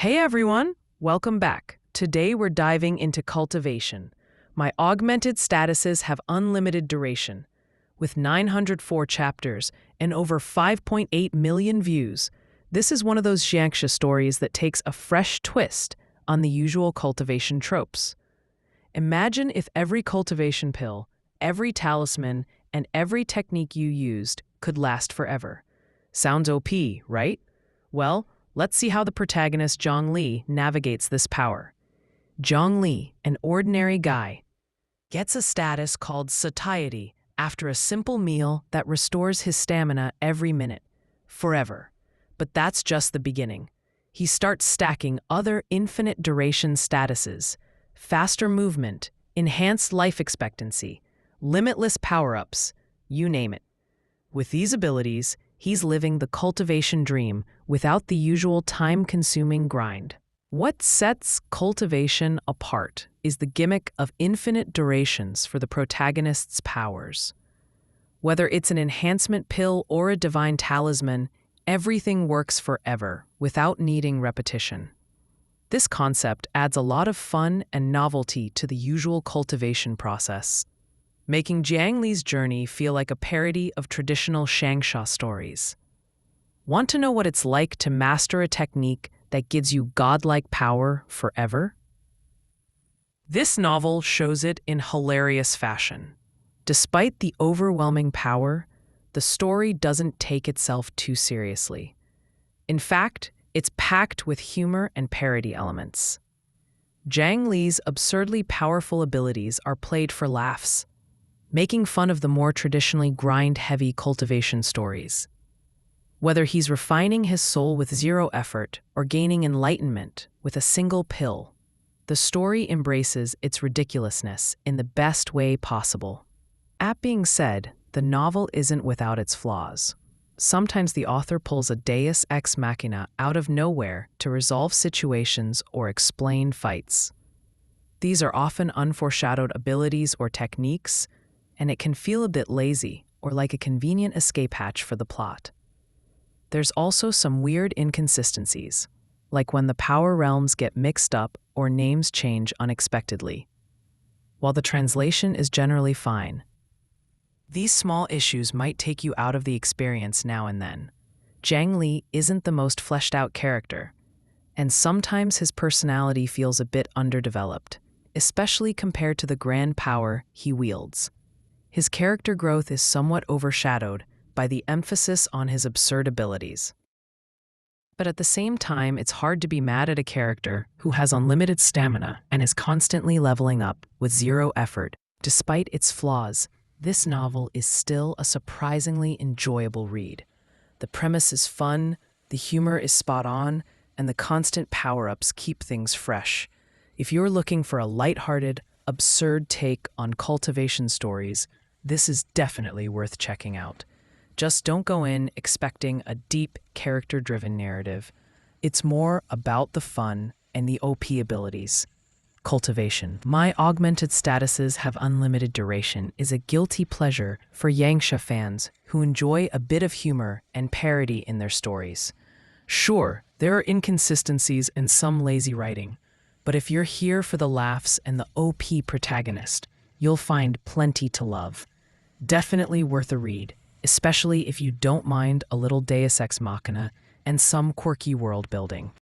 Hey everyone, welcome back. Today we're diving into Cultivation. My augmented statuses have unlimited duration. With 904 chapters and over 5.8 million views, this is one of those Xianxia stories that takes a fresh twist on the usual cultivation tropes. Imagine if every cultivation pill, every talisman, and every technique you used could last forever. Sounds OP, right? Well, let's see how the protagonist Jiang Li navigates this power. Jiang Li, an ordinary guy, gets a status called satiety after a simple meal that restores his stamina every minute, forever. But that's just the beginning. He starts stacking other infinite duration statuses: faster movement, enhanced life expectancy, limitless power-ups, you name it. With these abilities, he's living the cultivation dream without the usual time-consuming grind. What sets cultivation apart is the gimmick of infinite durations for the protagonist's powers. Whether it's an enhancement pill or a divine talisman, everything works forever without needing repetition. This concept adds a lot of fun and novelty to the usual cultivation process, making Jiang Li's journey feel like a parody of traditional Xianxia stories. Want to know what it's like to master a technique that gives you godlike power forever? This novel shows it in hilarious fashion. Despite the overwhelming power, the story doesn't take itself too seriously. In fact, it's packed with humor and parody elements. Jiang Li's absurdly powerful abilities are played for laughs, making fun of the more traditionally grind-heavy cultivation stories. Whether he's refining his soul with zero effort or gaining enlightenment with a single pill, the story embraces its ridiculousness in the best way possible. That being said, the novel isn't without its flaws. Sometimes the author pulls a deus ex machina out of nowhere to resolve situations or explain fights. These are often unforeshadowed abilities or techniques, and it can feel a bit lazy or like a convenient escape hatch for the plot. There's also some weird inconsistencies, like when the power realms get mixed up or names change unexpectedly. While the translation is generally fine, these small issues might take you out of the experience now and then. Jiang Li isn't the most fleshed out character, and sometimes his personality feels a bit underdeveloped, especially compared to the grand power he wields. His character growth is somewhat overshadowed by the emphasis on his absurd abilities. But at the same time, it's hard to be mad at a character who has unlimited stamina and is constantly leveling up with zero effort. Despite its flaws, this novel is still a surprisingly enjoyable read. The premise is fun, the humor is spot on, and the constant power-ups keep things fresh. If you're looking for a lighthearted, absurd take on cultivation stories, this is definitely worth checking out. Just don't go in expecting a deep, character-driven narrative. It's more about the fun and the OP abilities. Cultivation. My augmented statuses have unlimited duration is a guilty pleasure for Xianxia fans who enjoy a bit of humor and parody in their stories. Sure, there are inconsistencies and some lazy writing, but if you're here for the laughs and the OP protagonist, you'll find plenty to love. Definitely worth a read, especially if you don't mind a little deus ex machina and some quirky world building.